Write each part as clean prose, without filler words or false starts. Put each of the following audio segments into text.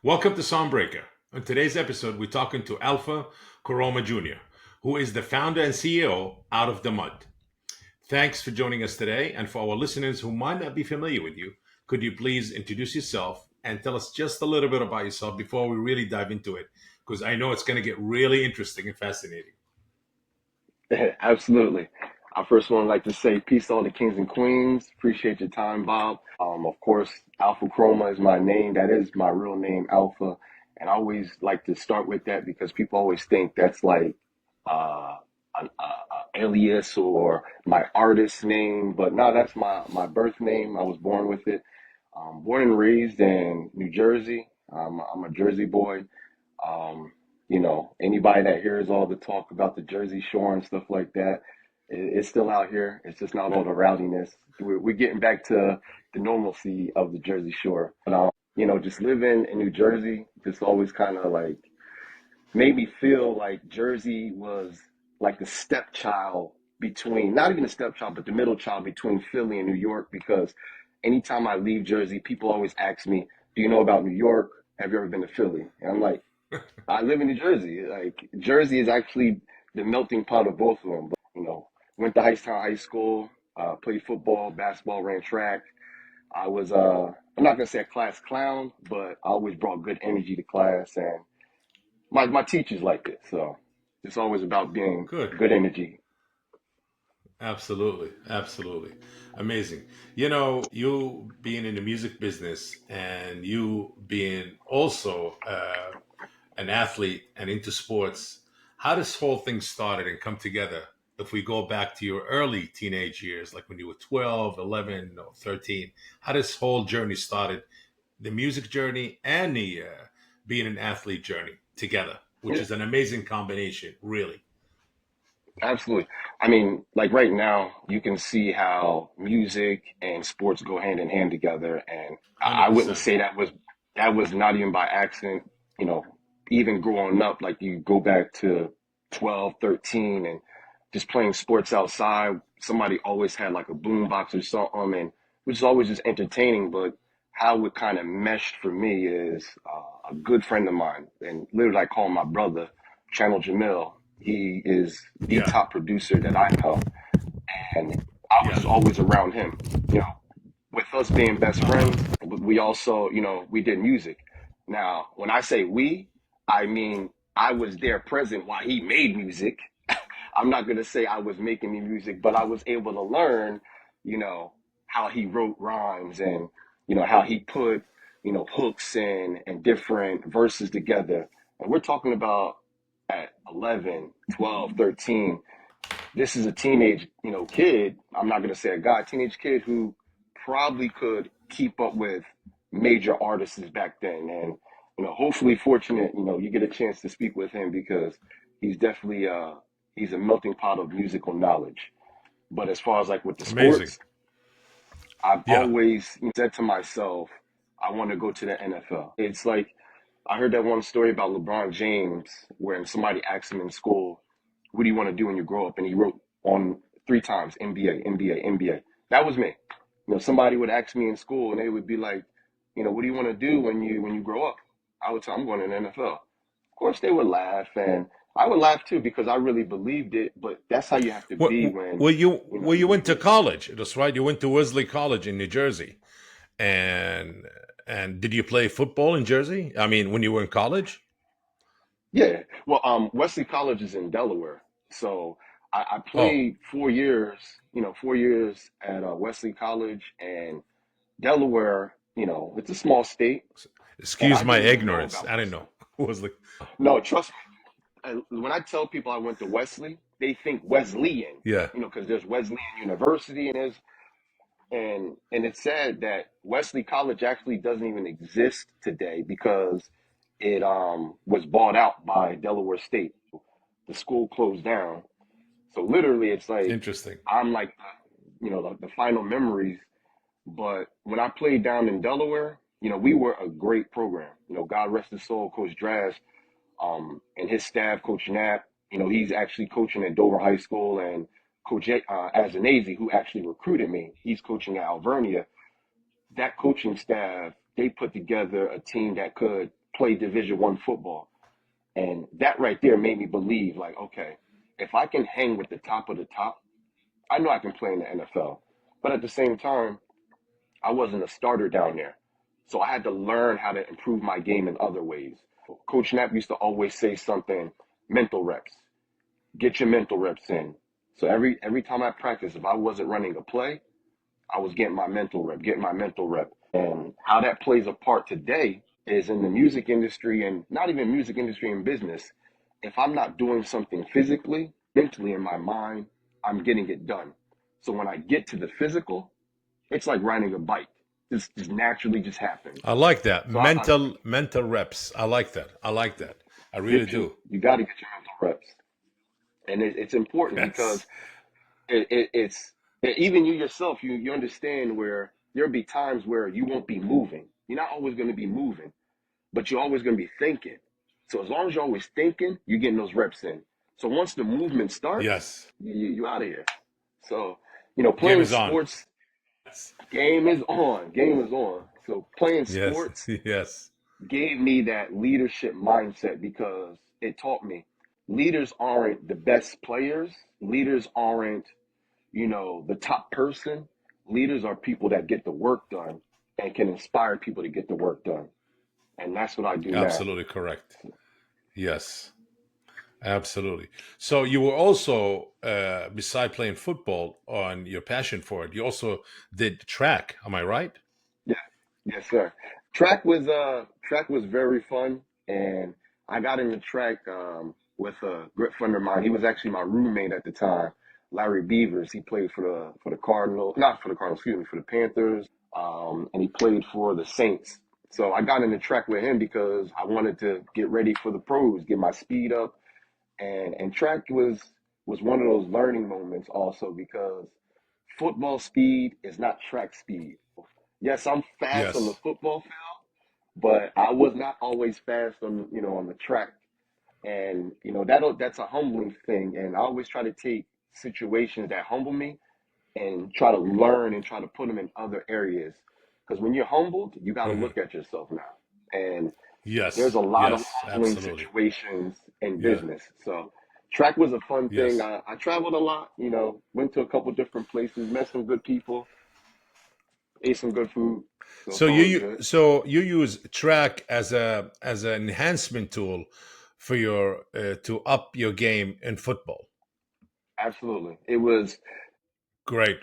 Welcome to Soundbreaker. On today's episode, we're talking to Alpha Koroma Jr., who is the founder and CEO out of the mud. Thanks for joining us today. And for our listeners who might not be familiar with you, could you please introduce yourself and tell us just a little bit about yourself before we really dive into it? Because I know it's going to get really interesting and fascinating. Absolutely. I first want to like to say peace to all the kings and queens. Appreciate your time, Bob. Of course, Alpha Chroma is my name. That is my real name, Alpha. And I always like to start with that because people always think that's like uh, an alias or my artist name. But no, that's my birth name. I was born with it. Born and raised in New Jersey. I'm a Jersey boy. Um, Anybody that hears all the talk about the Jersey Shore and stuff like that, it's still out here. It's just not all the rowdiness. We're getting back to the normalcy of the Jersey Shore. But, just living in New Jersey just always kind of like made me feel like Jersey was like the stepchild between, not even a stepchild, but the middle child between Philly and New York. Because anytime I leave Jersey, people always ask me, "Do you know about New York? Have you ever been to Philly?" And I'm like, I live in New Jersey. Like Jersey is actually the melting pot of both of them. But, went to Hightstown High School, played football, basketball, ran track. I was I'm not gonna say a class clown, but I always brought good energy to class, and my teachers liked it. So it's always about being Good. good energy. Absolutely. Absolutely. Amazing. You being in the music business and you being also an athlete and into sports, how this whole thing started and come together? If we go back to your early teenage years, like when you were 12, 11, or 13, how this whole journey started, the music journey and the being an athlete journey together, which Yeah, is an amazing combination, really. absolutely. I mean, like right now, you can see how music and sports go hand in hand together, and I wouldn't 100%. say that was not even by accident. You know, even growing up, like you go back to 12, 13, and just playing sports outside. Somebody always had like a boom box or something, and which is always just entertaining. But how it kind of meshed for me is a good friend of mine, and literally I call him my brother, Channel Jamil. He is the Yeah. top producer that I know, and I was Yeah. just always around him. You know, with us being best Uh-huh. friends, we also, we did music. Now, when I say we, I mean I was there present while he made music. I'm not gonna say I was making the music, but I was able to learn, you know, how he wrote rhymes and how he put hooks and different verses together. And we're talking about at 11, 12, 13. This is a teenage, kid. I'm not gonna say a guy, teenage kid who probably could keep up with major artists back then. And hopefully, fortunate, you get a chance to speak with him because he's definitely he's a melting pot of musical knowledge. But as far as like with the Amazing. sports, I've Yeah. always said to myself, I want to go to the NFL. It's like I heard that one story about LeBron James when somebody asked him in school, "What do you want to do when you grow up?" And he wrote on three times NBA, NBA, NBA. That was me. Somebody would ask me in school and they would be like, "What do you want to do when you grow up?" I would tell them, "I'm going to the NFL." Of course, they would laugh, and I would laugh too because I really believed it. But that's how you have to What, be when well, you well, you you went to begin. college. That's right. You went to Wesley College in New Jersey, and did you play football in Jersey? I mean, when you were in college? Yeah. Well, Wesley College is in Delaware. So I Oh, played 4 years, 4 years at Wesley College and Delaware, it's a small state and excuse I my didn't even know ignorance. about I didn't Wesley. know. Wesley. No, trust me. When I tell people I went to Wesley, they think Wesleyan, Yeah. because there's Wesleyan University and it's said that Wesley College actually doesn't even exist today because it was bought out by Delaware State. The school closed down. So literally, it's like Interesting. I'm like the final memories. But when I played down in Delaware, we were a great program. God rest his soul, Coach Drash, and his staff, Coach Knapp. He's actually coaching at Dover High School, and Coach Azanazi, who actually recruited me, he's coaching at Alvernia. That coaching staff, they put together a team that could play Division 1 football. And that right there made me believe, like, okay, if I can hang with the top of the top, I know I can play in the NFL. But at the same time, I wasn't a starter down there. So I had to learn how to improve my game in other ways. Coach Knapp used to always say something, mental reps. Get your mental reps in. So every time I practiced, if I wasn't running a play, I was getting my mental rep. And how that plays a part today is in the music industry, and not even music industry and business. If I'm not doing something physically, mentally in my mind, I'm getting it done. So when I get to the physical, it's like riding a bike. Just naturally just happens. I like that. So I Mental reps. I like that. I like that. I really do. you got to get your mental reps, and it's important because Yes. it's even you yourself. You understand where there'll be times where you won't be moving. You're not always going to be moving, but you're always going to be thinking. So as long as you're always thinking, you're getting those reps in. So once the movement starts, Yes. you out of here. So Game playing is on. sports, game is on. Game is on. So playing Yes. sports Yes. gave me that leadership mindset because it taught me leaders aren't the best players. Leaders aren't, the top person. Leaders are people that get the work done and can inspire people to get the work done. And that's what I do now. Absolutely correct. Yes. Absolutely. So you were also, beside playing football, on your passion for it, you also did track. Am I right? Yeah, yes, sir. Track was very fun, and I got into track with a good friend of mine. He was actually my roommate at the time, Larry Beavers. He played for the Cardinals, not for the Cardinals, excuse me, for the Panthers, and he played for the Saints. So I got into track with him because I wanted to get ready for the pros, get my speed up, and track was one of those learning moments also because football speed is not track speed. Yes, I'm fast on the Yes. football field, but I was not always fast on on the track. And that's a humbling thing. And I always try to take situations that humble me and try to learn and try to put them in other areas. Because when you're humbled, you got to Hmm. look at yourself now. And there's Yes. a lot of Yes. humbling Absolutely. situations in Yeah. business. So track was a fun thing. Yes. I traveled a lot, went to a couple different places, met some good people, ate some good food. So it's always good. So you use track as an enhancement tool for your to up your game in football. Absolutely. It was, Great.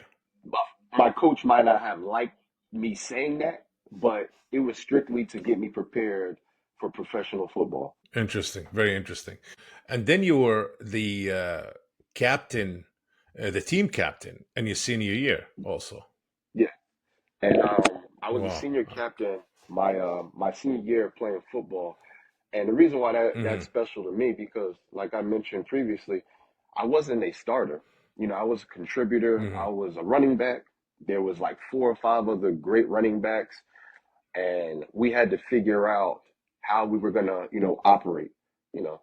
my coach might not have liked me saying that, but it was strictly to get me prepared for professional football. Interesting. Very interesting. And then you were the captain, the team captain, in your senior year also. Yeah. And I was a Wow. senior captain my senior year playing football. And the reason why Hmm. that's special to me because like I mentioned previously, I wasn't a starter. I was a contributor. I Hmm. was a running back. There was like four or five other great running backs and we had to figure out how we were gonna, operate. You know,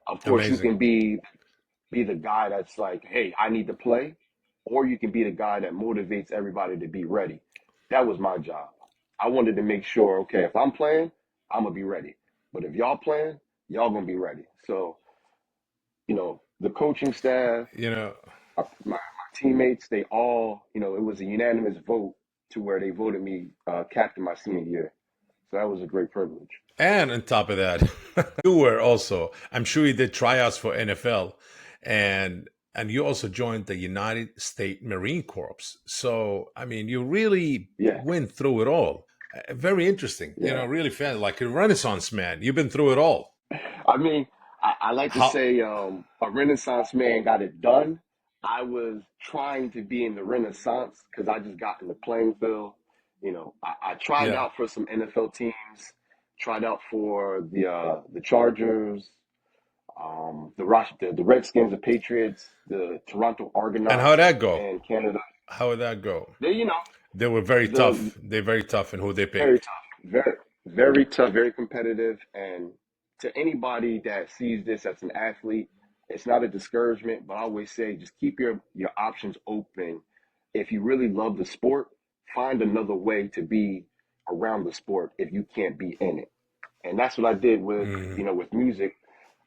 of course, you Amazing. can be the guy that's like, hey, I need to play, or you can be the guy that motivates everybody to be ready. That was my job. I wanted to make sure, okay, if I'm playing, I'm gonna be ready. But if y'all playing, y'all gonna be ready. So, the coaching staff, You know, my teammates, they all, it was a unanimous vote to where they voted me captain my senior year. So that was a great privilege. and on top of that, you were also. I'm sure you did tryouts for NFL, and you also joined the United States Marine Corps. So I mean, you really Yeah, went through it all. Very interesting. yeah. Really fan, like a Renaissance man. You've been through it all. I mean, I like to How? say a Renaissance man got it done. I was trying to be in the Renaissance because I just got in the playing field. I tried Yeah, out for some NFL teams, tried out for the Chargers, the Redskins, the Patriots, the Toronto and how'd Argonauts, that go? and Canada. How would that go? They, They were very the tough. They're very tough in who they very picked. tough, very tough, very competitive. And to anybody that sees this as an athlete, it's not a discouragement, but I always say just keep your options open. If you really love the sport, find another way to be around the sport if you can't be in it. And that's what I did with, Mm, with music.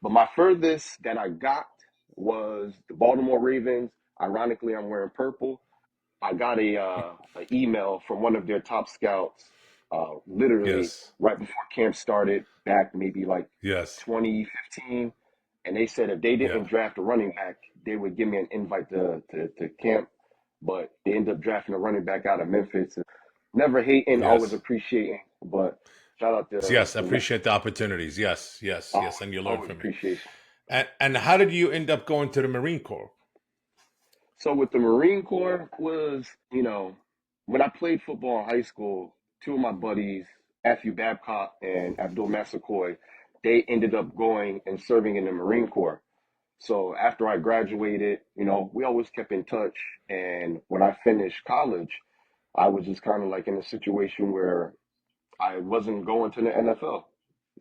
But my furthest that I got was the Baltimore Ravens. Ironically, I'm wearing purple. I got a email from one of their top scouts, literally yes, right before camp started, back maybe like yes, 2015, and they said if they yeah, didn't draft a running back, they would give me an invite to camp. But they ended up drafting a running back out of Memphis. Never hating, always yes. appreciating. But shout out So yes, I to appreciate the opportunities. Yes, yes, yes, and you learn always from it. appreciation. And how did you end up going to the Marine Corps? So with the Marine Corps was, when I played football in high school, two of my buddies, Matthew Babcock and Abdul Massakoy, they ended up going and serving in the Marine Corps. So after I graduated, we always kept in touch. And when I finished college, I was just kind of like in a situation where I wasn't going to the NFL.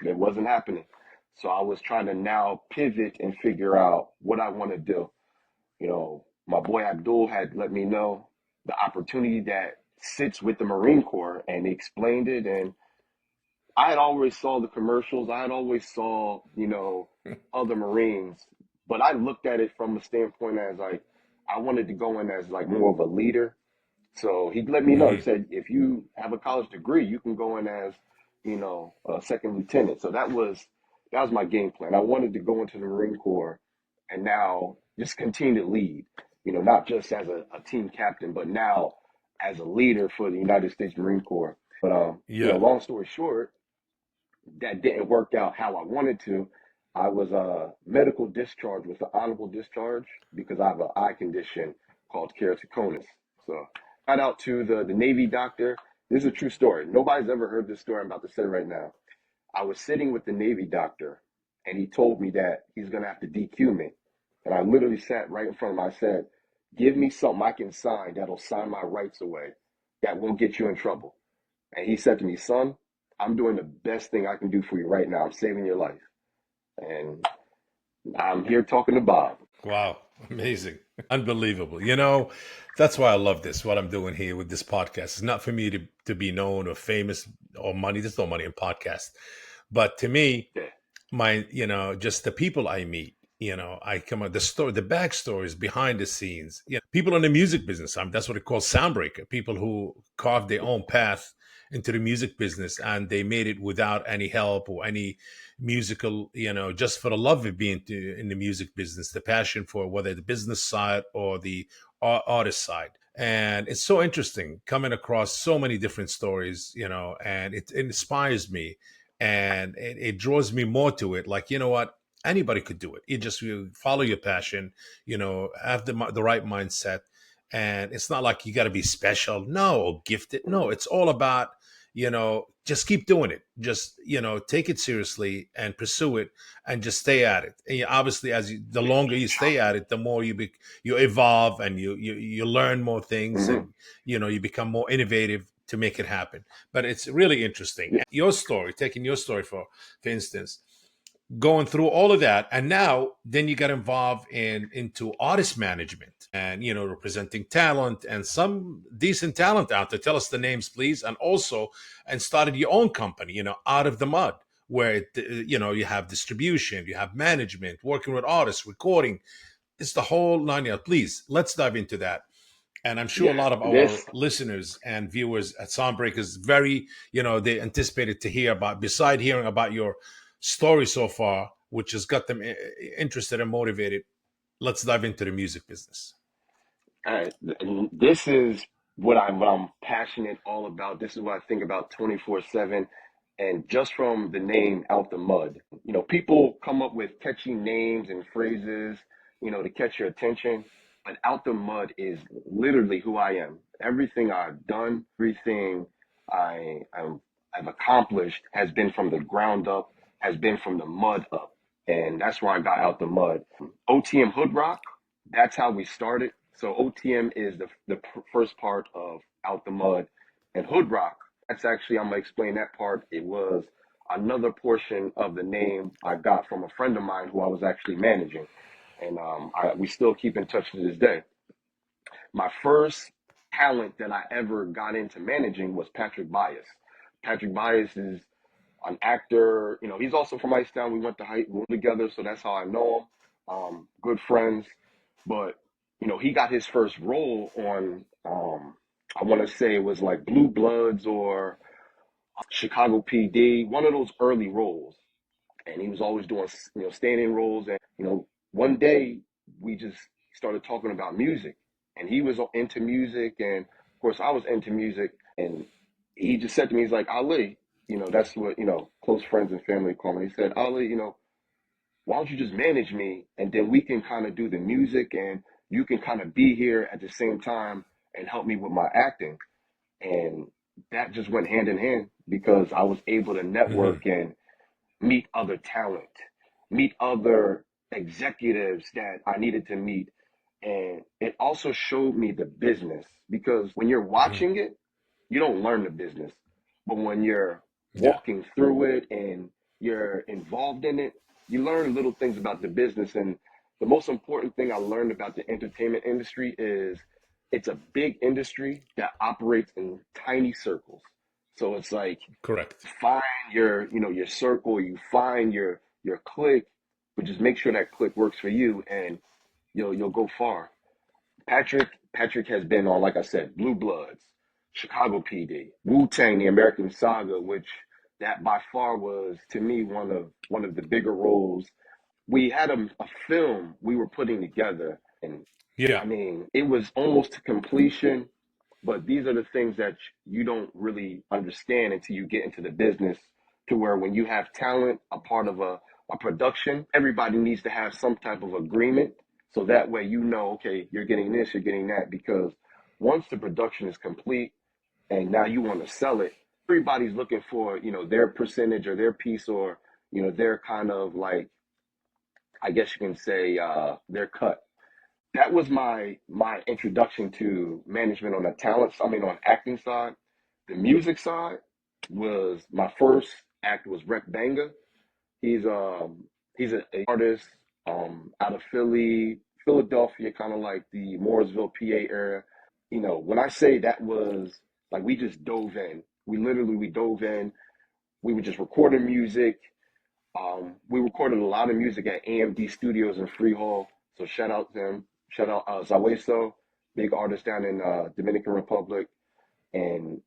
It wasn't happening. So I was trying to now pivot and figure out what I want to do. My boy Abdul had let me know the opportunity that sits with the Marine Corps, and he explained it. And I had always saw the commercials. I had always saw, other Marines, but I looked at it from a standpoint as like I wanted to go in as like more of a leader. So he let me know. He Hmm. said, if you have a college degree, you can go in as, a second lieutenant. So that was my game plan. I wanted to go into the Marine Corps and now just continue to lead, not just as a team captain, but now as a leader for the United States Marine Corps. But Yeah, long story short, that didn't work out how I wanted to. I was medical discharge with an honorable discharge because I have an eye condition called keratoconus. So shout out to the Navy doctor. This is a true story. Nobody's ever heard this story I'm about to say right now. I was sitting with the Navy doctor and he told me that he's gonna have to DQ me. And I literally sat right in front of him. I said, give me something I can sign that'll sign my rights away that won't get you in trouble. And he said to me, son, I'm doing the best thing I can do for you right now. I'm saving your life. And I'm here talking to Bob. wow, amazing, unbelievable. That's why I love this. What I'm doing here with this podcast is not for me to be known or famous or money. There's no money in podcast, but to me, Yeah. just the people I meet, I come up the story, the backstories behind the scenes, people in the music business. That's what it calls soundbreaker, people who carved their own path into the music business and they made it without any help or any musical, just for the love of being in the music business, the passion for whether the business side or the artist side. And it's so interesting coming across so many different stories, and it inspires me and it draws me more to it. Like, you know what? Anybody could do it. You follow your passion, have the right mindset. And it's not like you got to be special, no, or gifted. No, it's all about, just keep doing it. Just, take it seriously and pursue it and just stay at it. And obviously, the Yeah, longer keep you stay trucking. at it, the more you evolve and you learn more things Mm-hmm. and, you become more innovative to make it happen. But it's really interesting. Yeah. And your story, taking your story for instance, going through all of that, and now then you got involved into artist management and representing talent and some decent talent out there. Tell us the names, please, and also and started your own company, out of the mud, where you have distribution, you have management, working with artists, recording. It's the whole nine yards. Please, let's dive into that. And I'm sure a Yeah. lot of our This, listeners and viewers at Soundbreakers very, they anticipated to hear about, beside hearing about your story so far, which has got them interested and motivated. Let's dive into the music business. uh, this is what I'm passionate all about. This is what I think about 24/7. And just from the name Out the Mud, people come up with catchy names and phrases, to catch your attention. But Out the Mud is literally who I am. Everything I've done, everything I've accomplished has been from the ground up, has been from the mud up. And that's where I got Out the Mud. OTM Hood Rock, that's how we started. So OTM is the first part of Out the Mud. And Hood Rock, that's actually, I'm going to explain that part. It was another portion of the name I got from a friend of mine who I was actually managing. And we still keep in touch to this day. My first talent that I ever got into managing was Patrick Bias. Patrick Bias is an actor. He's also from Icetown. We went to high school together, so that's how I know him. Good friends. But he got his first role on. I want to say it was like Blue Bloods or Chicago PD, one of those early roles. And he was always doing standing roles. And one day we just started talking about music, and he was into music, and of course I was into music. And he just said to me, he's like, Ali, that's what close friends and family call me. He said, Ali, why don't you just manage me, and then we can kind of do the music, and you can kind of be here at the same time and help me with my acting. And that just went hand in hand because I was able to Hmm. network and meet other talent, meet other executives that I needed to meet. And it also showed me the business because when you're Hmm. watching it, you don't learn the business. But when you're Yeah. walking through it and you're involved in it, you learn little things about the business. And the most important thing I learned about the entertainment industry is it's a big industry that operates in tiny circles. So it's like Correct. find your circle, you find your clique, but just make sure that clique works for you, and you'll go far. Patrick has been on, like I said, Blue Bloods, Chicago PD, Wu Tang, the American Saga, which that by far was to me one of the bigger roles. We had a film we were putting together, and Yeah. I mean it was almost to completion, but these are the things that you don't really understand until you get into the business, to where when you have talent, a part of a production, everybody needs to have some type of agreement. So that way, okay, you're getting this, you're getting that. Because once the production is complete and now you want to sell it, everybody's looking for, their percentage or their piece, or, their kind of like, I guess you can say, their cut. That was my introduction to management on the talent. I mean, on acting side. The music side was my first act was Rec Banga. He's a artist out of Philadelphia, kind of like the Mooresville, PA area. When I say that was like we just dove in. We dove in. We were just recording music. We recorded a lot of music at AMD Studios in Freehall. So shout out to them. Shout out Zaweso, big artist down in Dominican Republic. And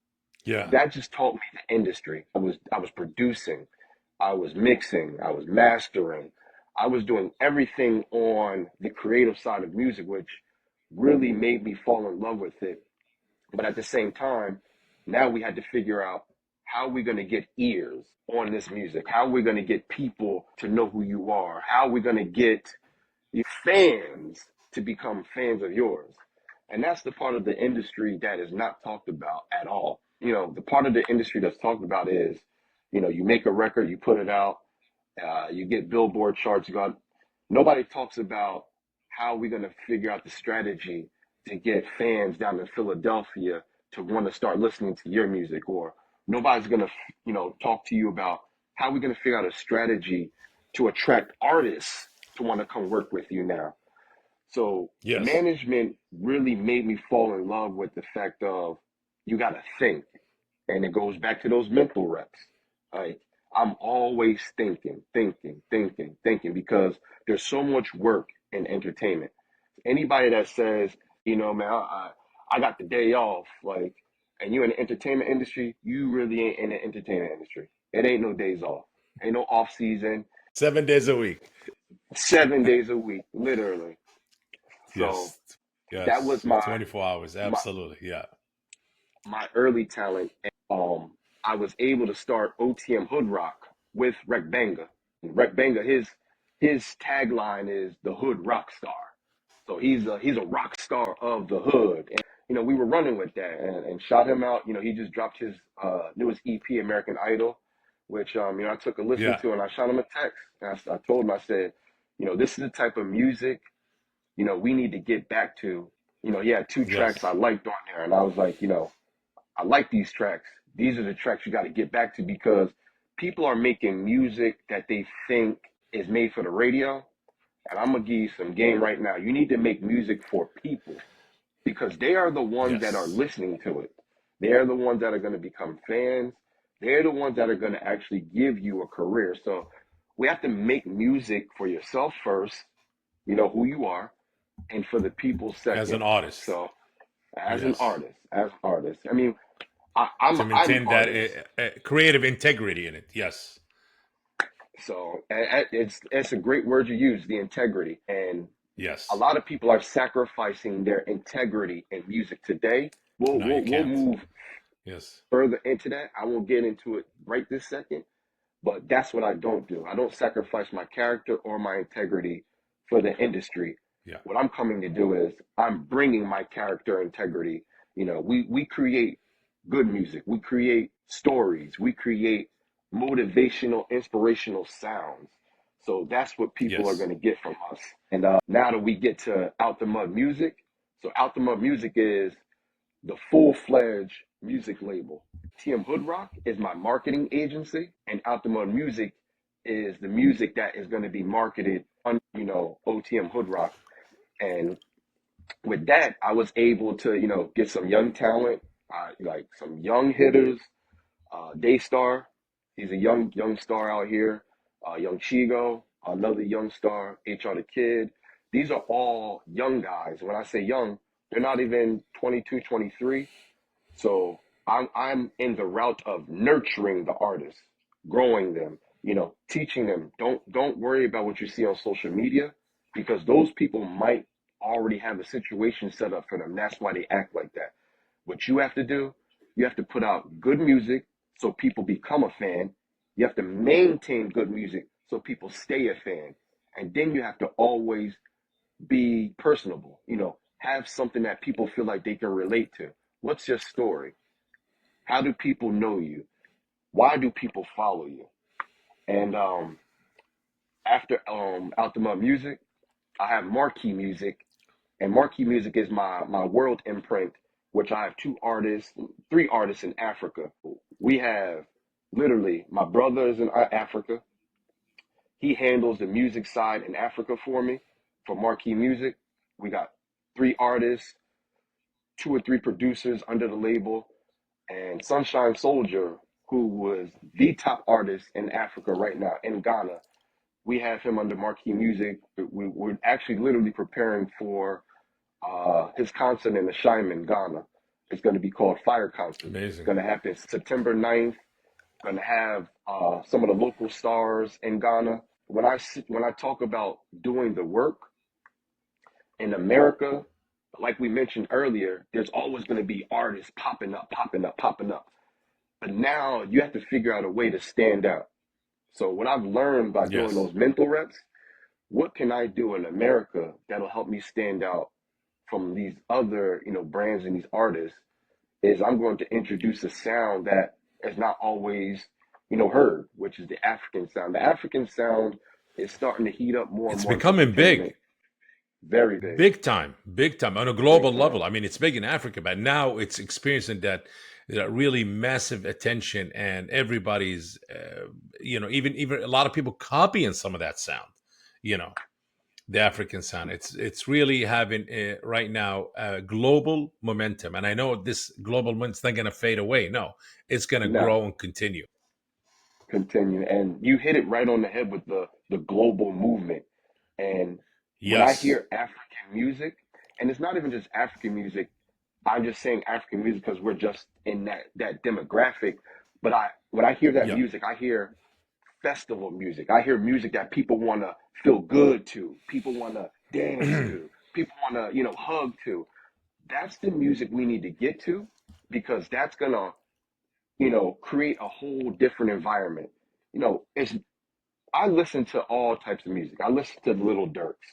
Yeah. that just taught me the industry. I was producing, I was mixing, I was mastering, I was doing everything on the creative side of music, which really made me fall in love with it. But at the same time, now we had to figure out how we're going to get ears on this music, how we're going to get people to know who you are, how we're going to get your fans to become fans of yours. And that's the part of the industry that is not talked about at all. The part of the industry that's talked about is, you make a record, you put it out, you get Billboard charts. Nobody talks about how we're going to figure out the strategy to get fans down in Philadelphia to want to start listening to your music, or nobody's going to, talk to you about how we're going to figure out a strategy to attract artists to want to come work with you now. So Yes. management really made me fall in love with the fact of you got to think, and it goes back to those mental reps. Like I'm always thinking, thinking, thinking, thinking, because there's so much work in entertainment. Anybody that says, man, I got the day off, like, and you're in the entertainment industry, you really ain't in the entertainment industry. It ain't no days off. Ain't no off season. 7 days a week. 7 days a week, literally. So Yes. that was Yes. my 24 hours. my Absolutely. Yeah. my early talent. I was able to start OTM Hood Rock with Rec Banga. Rec Banga, his tagline is the Hood Rock Star. So he's a rock star of the hood. And we were running with that, and shot him out. He just dropped his newest EP, American Idol, which I took a listen Yeah. to, and I shot him a text. And I told him, I said, this is the type of music we need to get back to. He had two tracks I Yes. liked on there, and I was like, I like these tracks. These are the tracks you got to get back to, because people are making music that they think is made for the radio. And I'm gonna give you some game right now. You need to make music for people, because they are the ones that are Yes. listening to it. They are the ones that are going to become fans. They're the ones that are going to actually give you a career. So we have to make music for yourself first, you know who you are, and for the people As an second. artist. So Yes. as an artist, I mean, I'm To I'm an maintain that artist. creative integrity in it. Yes. So it's a great word you use, the integrity. And a Yes. lot of people are sacrificing their integrity in music today. No, you We'll can't. move Yes. further into that. I won't get into it right this second, but that's what I don't do. I don't sacrifice my character or my integrity for the industry. Yeah. What I'm coming to do is I'm bringing my character integrity. You know, we create good music. We create stories. We create motivational, inspirational sounds. So that's what people are Yes. going to get from us. And now that we get to Out the Mud Music, so Out the Mud Music is the full-fledged music label. OTM Hood Rock is my marketing agency, and Out the Mud Music is the music that is going to be marketed on, OTM Hood Rock. And with that, I was able to, get some young talent, like some young hitters. Daystar, he's a young star out here. Young Chigo, another young star. HR the Kid. These are all young guys. When I say young, they're not even 22, 23. So I'm in the route of nurturing the artists, growing them, teaching them. Don't worry about what you see on social media because those people might already have a situation set up for them. That's why they act like that. What you have to do, you have to put out good music so people become a fan. You have to maintain good music so people stay a fan. And then you have to always be personable, have something that people feel like they can relate to. What's your story? How do people know you? Why do people follow you? And after Out the Mud Music, I have Marquee Music, and Marquee Music is my world imprint, which I have three artists in Africa. We have literally my brother is in Africa. He handles the music side in Africa for me for Marquee Music. We got three artists, two or three producers under the label, and Sunshine Soldier, who was the top artist in Africa right now in Ghana. We have him under Marquee Music. We're actually literally preparing for his concert in the Ashaiman, Ghana. It's going to be called Fire Concert. It's Amazing. going to happen September 9th. Going to have some of the local stars in Ghana. When I talk about doing the work in America, like we mentioned earlier, there's always going to be artists popping up, popping up, popping up. But now you have to figure out a way to stand out. So what I've learned by doing Yes. those mental reps, what can I do in America that'll help me stand out from these other, brands and these artists is I'm going to introduce a sound that is not always, heard, which is the African sound. The African sound is starting to heat up more and It's more in becoming entertainment. big. Very big, Big time on a big global time. level. I mean, it's big in Africa, but now it's experiencing that really massive attention, and everybody's, even a lot of people copying some of that sound. You know, the African sound. It's really having right now global momentum, and I know this global momentum's not going to fade away. No, it's going to No, grow and continue. continue. And you hit it right on the head with the global movement. And when I Yes. hear African music, and it's not even just African music, I'm just saying African music because we're just in that demographic. But when I hear that Yeah. music, I hear festival music. I hear music that people want to feel good to, people want to dance to, people want to, hug to. That's the music we need to get to because that's gonna, create a whole different environment. It's I listen to all types of music. I listen to the Little Dirks.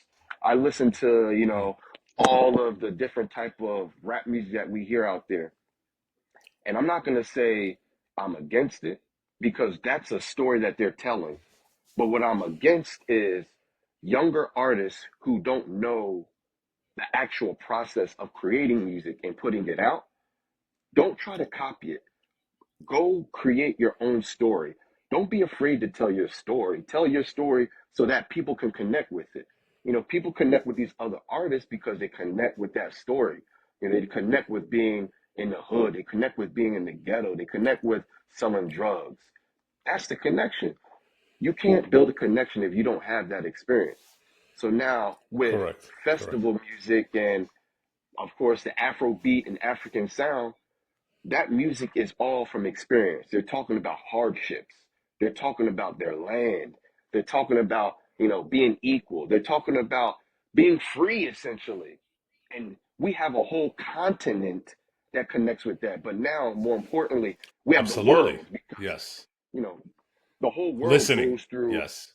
I listen to, all of the different type of rap music that we hear out there. And I'm not going to say I'm against it because that's a story that they're telling. But what I'm against is younger artists who don't know the actual process of creating music and putting it out. Don't try to copy it. Go create your own story. Don't be afraid to tell your story. Tell your story so that people can connect with it. People connect with these other artists because they connect with that story. They connect with being, in the hood. They connect with being in the ghetto. They connect with selling drugs. That's the connection. You can't build a connection if you don't have that experience. So now with Correct. Correct. festival music and of course the Afro beat and African sound, that music is all from experience. They're talking about hardships. They're talking about their land. They're talking about, being equal. They're talking about being free essentially. And we have a whole continent that connects with that. But now, more importantly, we have the Absolutely. world because, Yes. you know, the whole world Listening. goes through Yes.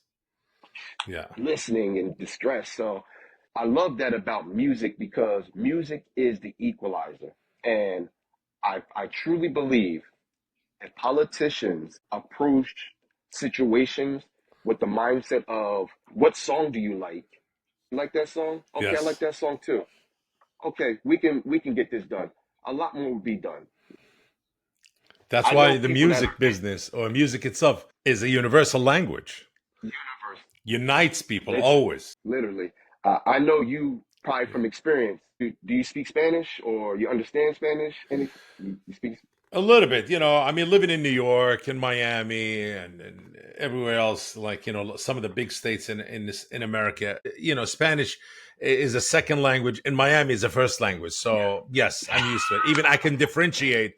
Yeah. listening and distress. So I love that about music because music is the equalizer. And I truly believe if politicians approach situations with the mindset of what song do you like? You like that song? Okay, I like Yes. that song too. Okay, we can get this done. A lot more will be done. That's I know why the people that music are business or music itself is a universal language. universe, Unites people literally, always. literally. I know you probably from experience. Do you speak Spanish or you understand Spanish? Any you speak? A little bit, I mean, living in New York and Miami and everywhere else, like some of the big states in America, Spanish is a second language. In Miami, is a first language. So yes, I'm used to it. Even I can differentiate.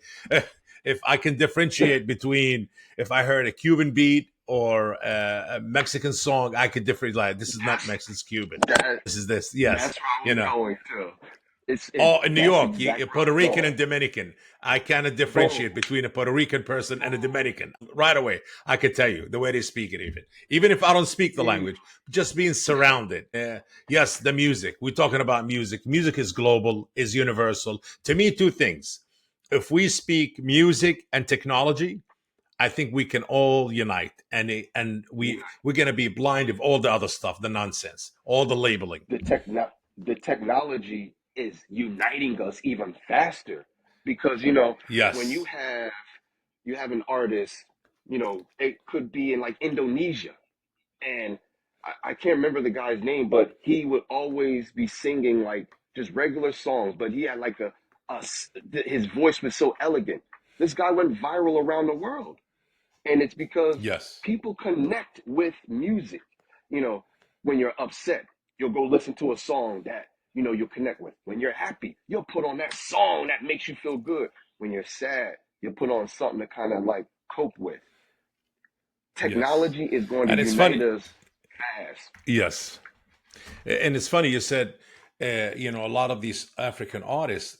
If I can differentiate between if I heard a Cuban beat or a Mexican song, I could differentiate. Like this is not That's Mexican, it's Cuban. that. This is this. Yes, That's where I you was know. going to. It's Oh, in New that's York, exactly Puerto where I was Rican going. and Dominican. I cannot Boom. differentiate between a Puerto Rican person and a Boom. Dominican right away. I could tell you the way they speak it, even if I don't speak the Mm, language, just being yeah. surrounded. Yes, the music. We're talking about music. Music is global, is universal. To me, two things. If we speak music and technology, I think we can all unite, and You we're gonna be blind of all the other stuff, the nonsense, all the labeling. the technology is uniting us even faster because when Yes, you have an artist, it could be in like Indonesia, and I can't remember the guy's name, but he would always be singing like just regular songs, but he had like his voice was so elegant. This guy went viral around the world. And it's because yes, people connect with music. You know, when you're upset, you'll go listen to a song that, you'll connect with. When you're happy, you'll put on that song that makes you feel good. When you're sad, you'll put on something to kind of like cope with. yes. Technology is going to And it's unite funny. us fast. Yes, and it's funny you said, a lot of these African artists,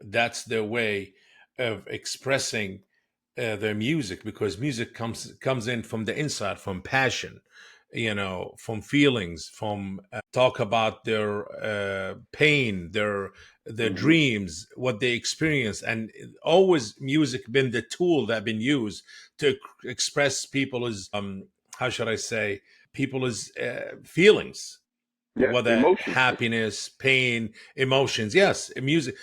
that's their way of expressing their music because music comes in from the inside, from passion, from feelings, from talk about their pain, their Hmm. dreams, what they experience, and always music been the tool that been used to express people's how should I say people's feelings, Yeah, whether emotions. happiness, pain, emotions. Yes, music.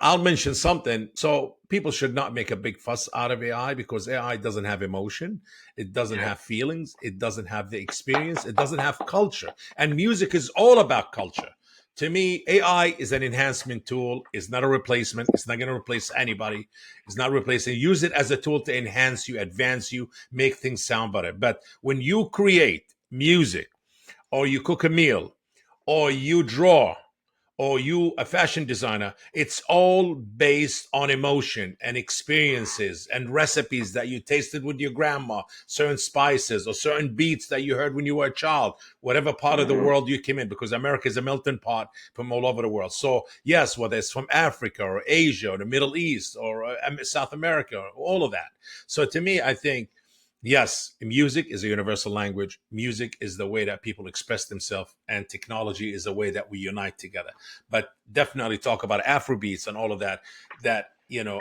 I'll mention something. So people should not make a big fuss out of AI because AI doesn't have emotion, it doesn't Yeah, have feelings, it doesn't have the experience, it doesn't have culture. And music is all about culture. To me, AI is an enhancement tool, it's not a replacement, it's not going to replace anybody, it's not replacing. Use it as a tool to enhance you, advance you, make things sound better. But when you create music, or you cook a meal, or you draw, or you a fashion designer, it's all based on emotion and experiences and recipes that you tasted with your grandma, certain spices or certain beats that you heard when you were a child, whatever part of the hmm, world you came in, because America is a melting pot from all over the world. So yes, whether it's from Africa or Asia or the Middle East or South America, or all of that. So to me, I think yes, music is a universal language. Music is the way that people express themselves, and technology is the way that we unite together. But definitely talk about Afrobeats and all of that. That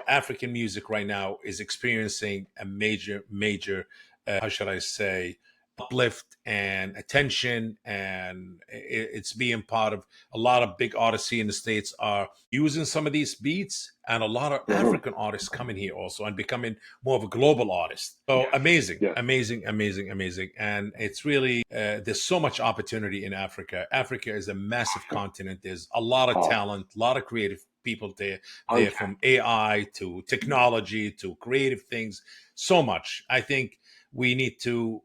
African music right now is experiencing a major, how should I say, uplift and attention, and it's being part of a lot of big artists here in the states are using some of these beats, and a lot of hmm. African artists coming here also and becoming more of a global artist. So Yes, amazing, yes. amazing, amazing, amazing. And it's really, there's so much opportunity in Africa. Africa is a massive continent. There's a lot of Oh, talent, a lot of creative people there from Untapped. AI to technology to creative things, so much. I think we need to,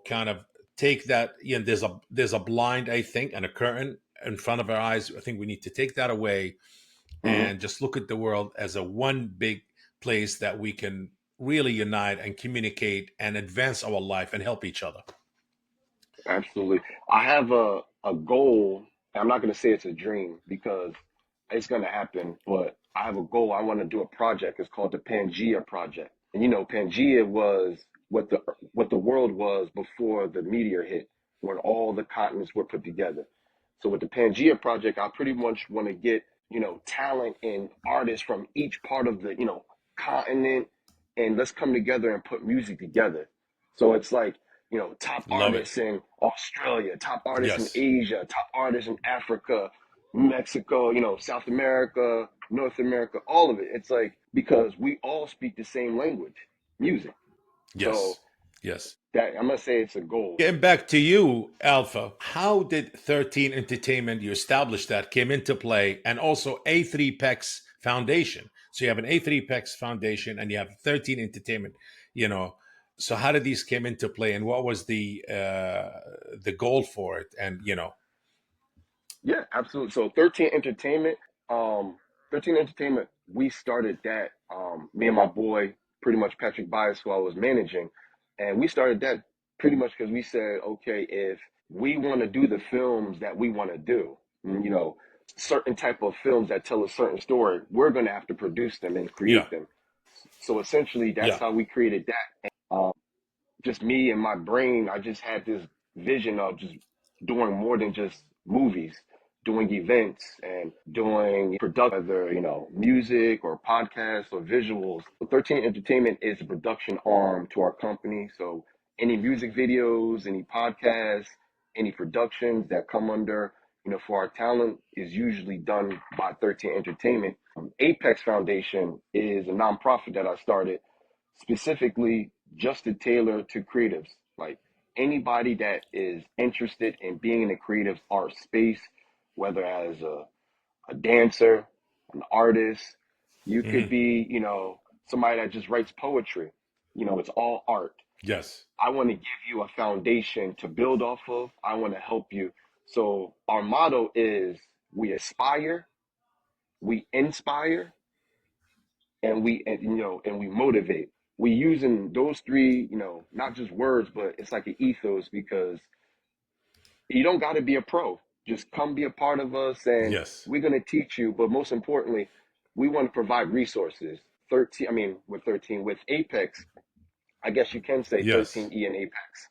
kind of take that. There's a blind, I think, and a curtain in front of our eyes. I think we need to take that away Hmm. and just look at the world as a one big place that we can really unite and communicate and advance our life and help each other. Absolutely. I have a goal. I'm not going to say it's a dream because it's going to happen, but I have a goal. I want to do a project. It's called the Pangea Project. And Pangea was what the world was before the meteor hit, when all the continents were put together. So with the Pangea Project, I pretty much want to get, talent and artists from each part of the, continent, and let's come together and put music together. So it's like, top Love it. artists in Australia, top artists in Yes. Asia, top artists in Africa, Mexico, South America, North America, all of it. It's like, because we all speak the same language, music. So Yes. Yes. that, I'm gonna say it's a goal. Getting back to you, Alpha, how did 13 Entertainment, you established that, came into play, and also A3PEX Foundation? So you have an A3PEX Foundation and you have 13 Entertainment, you know. So how did these came into play, and what was the goal for it? And Yeah, absolutely. So 13 Entertainment, um, 13 Entertainment, we started that, me and my boy, pretty much Patrick Bias, who I was managing, and we started that pretty much because we said, okay, if we want to do the films that we want to do, certain type of films that tell a certain story, we're going to have to produce them and yeah, create them. So essentially, that's yeah, how we created that. Just me and my brain, I just had this vision of just doing more than just movies, doing events and doing production, whether, music or podcasts or visuals. So 13 Entertainment is a production arm to our company. So any music videos, any podcasts, any productions that come under, for our talent is usually done by 13 Entertainment. Apex Foundation is a nonprofit that I started specifically just to tailor to creatives. Like anybody that is interested in being in the creative art space, whether as a dancer, an artist, you could hmm be, somebody that just writes poetry. It's all art. yes, I want to give you a foundation to build off of. I want to help you. So our motto is we aspire, we inspire, and we motivate. We using those three, not just words, but it's like an ethos, because you don't got to be a pro. Just come be a part of us, and yes, we're gonna teach you. But most importantly, we want to provide resources. 13, I mean, with 13, with Apex, I guess you can say yes, 13E and Apex.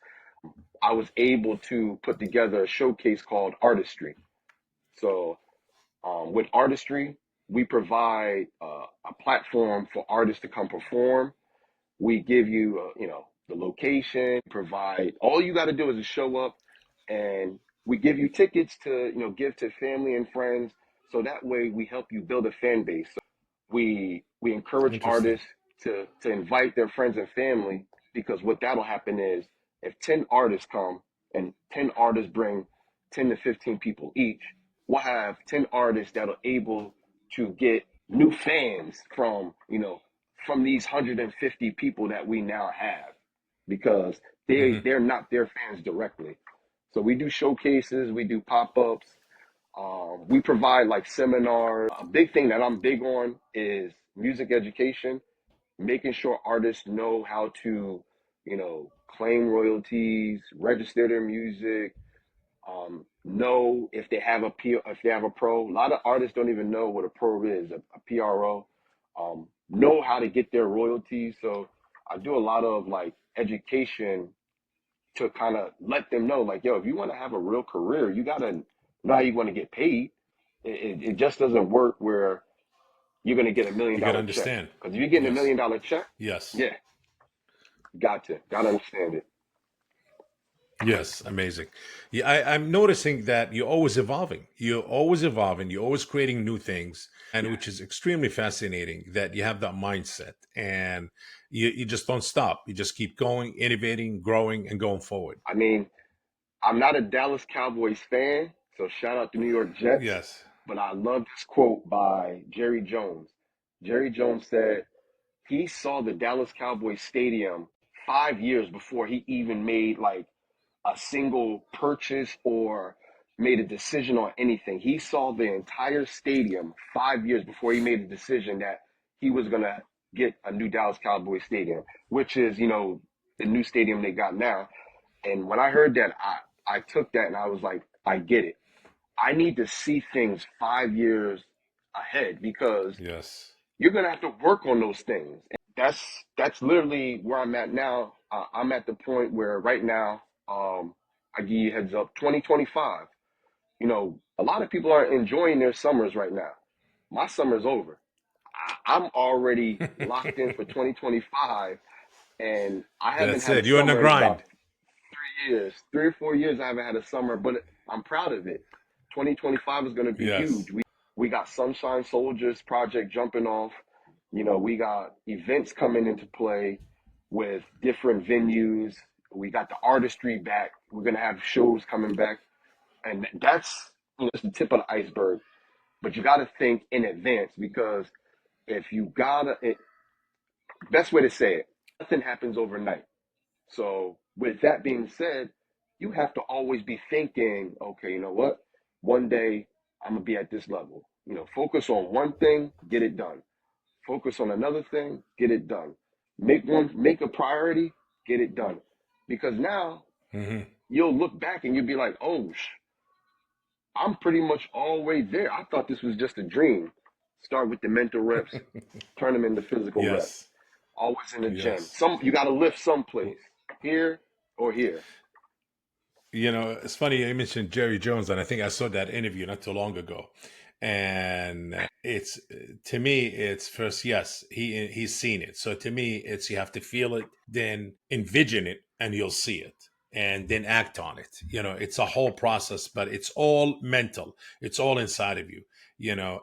I was able to put together a showcase called Artistry. So with Artistry, we provide a platform for artists to come perform. We give you, the location, provide, all you got to do is just show up, and we give you tickets to, give to family and friends. So that way we help you build a fan base. We encourage interesting. artists to invite their friends and family, because what that'll happen is if 10 artists come and 10 artists bring 10 to 15 people each, we'll have 10 artists that are able to get new fans from these 150 people that we now have, because hmm they're not their fans directly. So we do showcases, we do pop-ups, we provide like seminars. A big thing that I'm big on is music education, making sure artists know how to, claim royalties, register their music, know if they have if they have a pro. A lot of artists don't even know what a pro is, a PRO. Know how to get their royalties. So I do a lot of like education to kind of let them know, like, yo, if you want to have a real career, you gotta know how you want to get paid. It just doesn't work where you're gonna get a million You got to dollar check. understand. Because if you're getting a Yes, $1 million check, yes. yeah, gotta understand it. Yes, amazing. Yeah, I'm noticing that you're always evolving. You're always evolving. You're always creating new things, and Yeah, which is extremely fascinating that you have that mindset and you just don't stop. You just keep going, innovating, growing, and going forward. I mean, I'm not a Dallas Cowboys fan, so shout out to New York Jets. Yes. But I love this quote by Jerry Jones. Jerry Jones said he saw the Dallas Cowboys stadium 5 years before he even made like a single purchase or made a decision on anything. He saw the entire stadium 5 years before he made a decision that he was going to get a new Dallas Cowboys stadium, which is, the new stadium they got now. And when I heard that, I took that and I was like, I get it. I need to see things 5 years ahead because Yes. you're gonna have to work on those things. That's literally where I'm at now. I'm at the point where right now, I give you a heads up, 2025. A lot of people are enjoying their summers right now. My summer's over. I'm already locked in for 2025, and I haven't That's had a it. You're in the summer in about grind. 3 years, 3 or 4 years. I haven't had a summer, but I'm proud of it. 2025 is going to be huge. Yes. We got Sunshine Soldiers project jumping off. We got events coming into play with different venues. We got the artistry back. We're going to have shows coming back. And that's, just the tip of the iceberg. But you got to think in advance because if you got to, best way to say it, nothing happens overnight. So with that being said, you have to always be thinking, okay, you know what? One day I'm gonna be at this level. Focus on one thing, get it done. Focus on another thing, get it done. Make a priority, get it done. Because now Hmm. you'll look back and you'll be like, oh, I'm pretty much all the way there. I thought this was just a dream. Start with the mental reps, turn them into physical reps. Yes. Always in the gym. Yes. You got to lift someplace, here or here. It's funny you mentioned Jerry Jones, and I think I saw that interview not too long ago. And it's to me, it's first, yes, he's seen it. So to me, it's you have to feel it, then envision it, and you'll see it, and then act on it. It's a whole process, but it's all mental. It's all inside of you.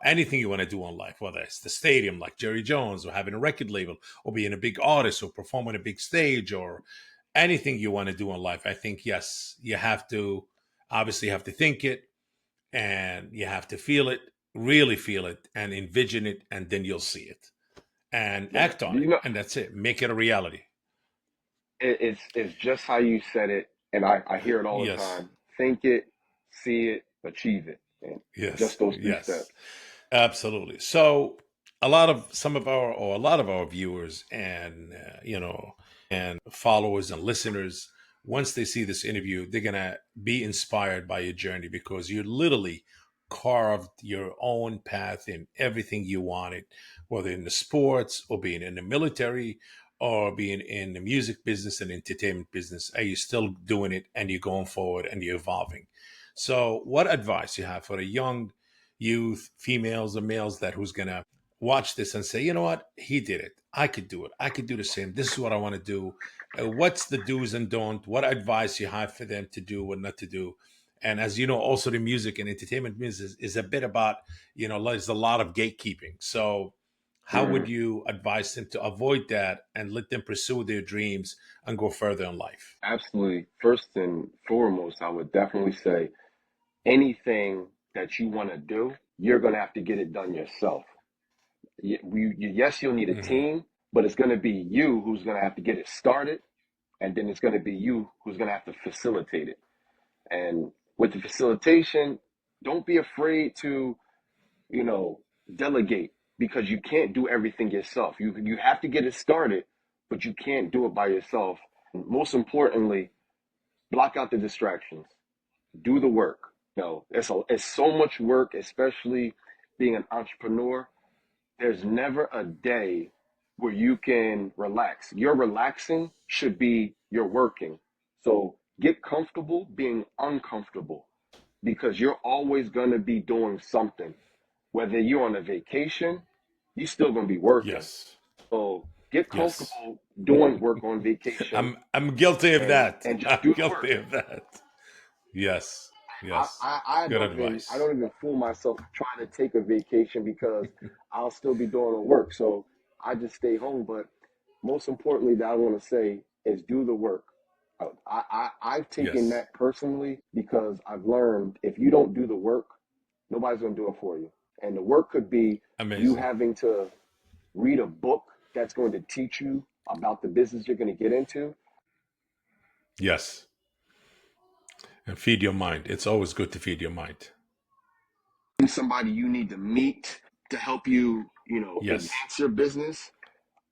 Anything you want to do in life, whether it's the stadium like Jerry Jones, or having a record label, or being a big artist, or perform on a big stage, or anything you want to do in life, I think, yes, you have to obviously have to think it, and you have to feel it, really feel it, and envision it, and then you'll see it and Yeah, act on it. And that's it. Make it a reality. it's just how you said it, and I hear it all the Yes. time. Think it, see it, achieve it, and Yes. just those three Yes. steps. Absolutely. So a lot of our viewers and and followers and listeners, once they see this interview, they're gonna be inspired by your journey because you literally carved your own path in everything you wanted, whether in the sports or being in the military or being in the music business and entertainment business. Are you still doing it and you're going forward and you're evolving? So, what advice you have for a young youth, females or males, that who's gonna watch this and say, you know what, he did it. I could do it. I could do the same. This is what I want to do. What's the do's and don't? What advice you have for them to do or not to do? And as you know, also the music and entertainment business is a bit about, there's a lot of gatekeeping. So how would Mhm. you advise them to avoid that and let them pursue their dreams and go further in life? Absolutely. First and foremost, I would definitely say anything that you want to do, you're gonna have to get it done yourself. Yes, you'll need a Hmm. team, but it's gonna be you who's gonna have to get it started, and then it's gonna be you who's gonna have to facilitate it. And with the facilitation, don't be afraid to, you know, delegate because you can't do everything yourself. You have to get it started, but you can't do it by yourself. Most importantly, block out the distractions. Do the work. It's so much work, especially being an entrepreneur. There's never a day where you can relax. Your relaxing should be your working. So get comfortable being uncomfortable because you're always going to be doing something. Whether you're on a vacation, you're still going to be working. Yes. So get Yes. comfortable doing work on vacation I'm guilty of that. and just I'm do the work. guilty of that. Yes. Yes. Good I advice. don't even fool myself trying to take a vacation because I'll still be doing the work. So I just stay home. But most importantly, that I want to say is do the work. I've taken Yes. that personally because I've learned if you don't do the work, Nobody's going to do it for you. And the work could be you Amazing. having to read a book that's going to teach you about the business you're going to get into. Yes. And feed your mind. It's always good to feed your mind. Somebody you need to meet to help you, Yes. advance your business,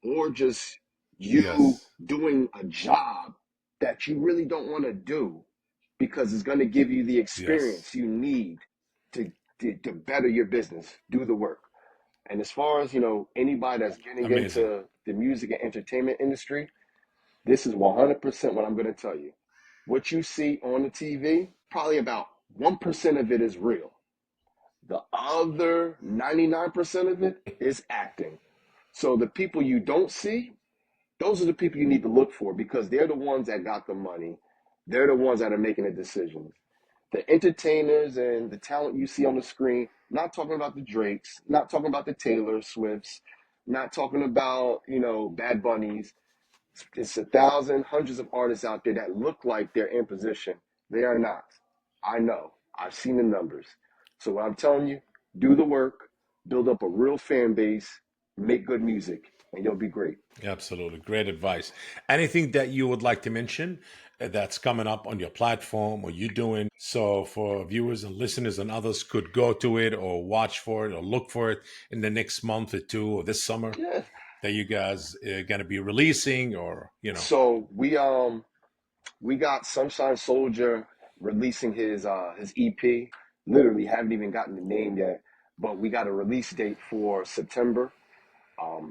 or just you Yes. doing a job that you really don't want to do because it's going to give you the Yes. experience you need to, to better your business. Do the work. And as far as, anybody that's getting Amazing. into the music and entertainment industry, this is 100% what I'm going to tell you. What you see on the TV, probably about 1% of it is real. The other 99% of it is acting. So the people you don't see, those are the people you need to look for because they're the ones that got the money. They're the ones that are making the decisions. The entertainers and the talent you see on the screen, not talking about the Drakes, not talking about the Taylor Swifts, not talking about, Bad Bunnies. It's a thousand, hundreds of artists out there that look like they're in position. They are not. I know. I've seen the numbers. So what I'm telling you, do the work, build up a real fan base, make good music, and you'll be great. Absolutely. Great advice. Anything that you would like to mention that's coming up on your platform or you doing so for viewers and listeners and others could go to it or watch for it or look for it in the next month or two or this summer Yeah. that you guys are going to be releasing or. So we got Sunshine Soldier releasing his EP. Literally haven't even gotten the name yet, but we got a release date for September.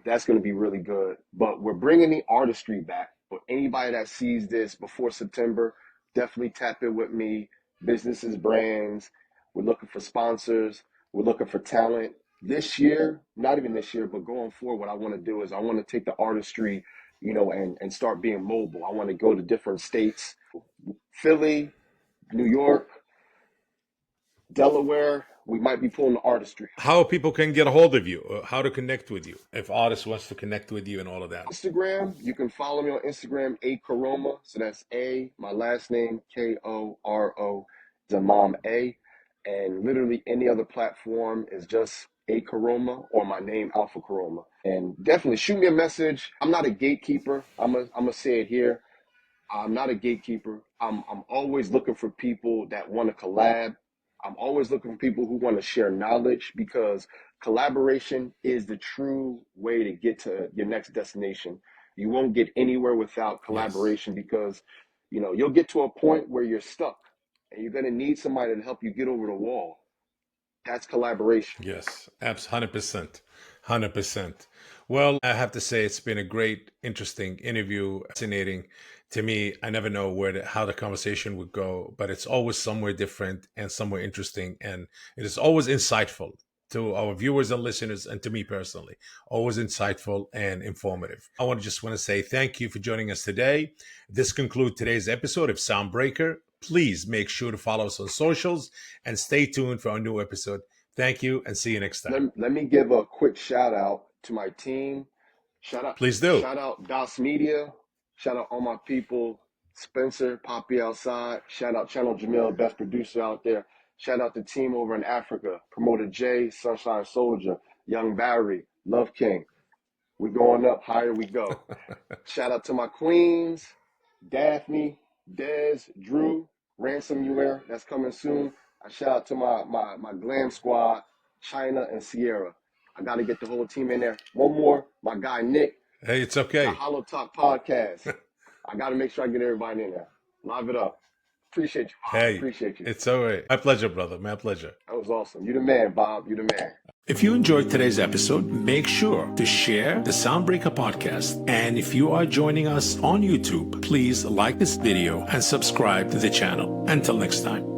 That's going to be really good. But we're bringing the artistry back. For anybody that sees this before September, definitely tap in with me. Businesses, brands. We're looking for sponsors. We're looking for talent. This year, not even this year, but going forward, what I want to do is I want to take the artistry, and start being mobile. I want to go to different states, Philly, New York, Delaware. We might be pulling the artistry. How people can get a hold of you, how to connect with you, if artists wants to connect with you and all of that. Instagram, you can follow me on Instagram, A Koroma. So that's A, my last name, Koro, the mom A. And literally any other platform is just A Koroma or my name, Alpha Koroma. And definitely shoot me a message. I'm not a gatekeeper. I'm gonna say it here. I'm not a gatekeeper. I'm always looking for people that want to collab. I'm always looking for people who want to share knowledge because collaboration is the true way to get to your next destination. You won't get anywhere without Yes. collaboration because you'll get to a point where you're stuck and you're going to need somebody to help you get over the wall. That's collaboration. Yes, abs 100%. 100%. Well, I have to say it's been a great, interesting interview, fascinating to me. I never know how the conversation would go, but it's always somewhere different and somewhere interesting, and it is always insightful to our viewers and listeners, and to me personally, always insightful and informative. I want to say thank you for joining us today. This concludes today's episode of Soundbreaker. Please make sure to follow us on socials and stay tuned for our new episode. Thank you and see you next time. Let me give a quick shout out to my team. Please do. Shout out Das Media. Shout out all my people. Spencer, Poppy outside. Shout out Channel Jamil, best producer out there. Shout out the team over in Africa. Promoter Jay, Sunshine Soldier, Young Barry, Love King. We going up, higher we go. Shout out to my queens, Daphne, Dez, Drew, Ransomware, that's coming soon. I shout out to my glam squad, China and Sierra. I got to get the whole team in there. One more, my guy Nick, Hey, it's the okay. Hollow Talk podcast. I got to make sure I get everybody in there. Live it up. Appreciate you, Bob. Hey, Appreciate you. it's all right. My pleasure, brother. My pleasure. That was awesome. You the man, Bob. You the man. If you enjoyed today's episode, make sure to share the Soundbreaker podcast. And if you are joining us on YouTube, please like this video and subscribe to the channel. Until next time.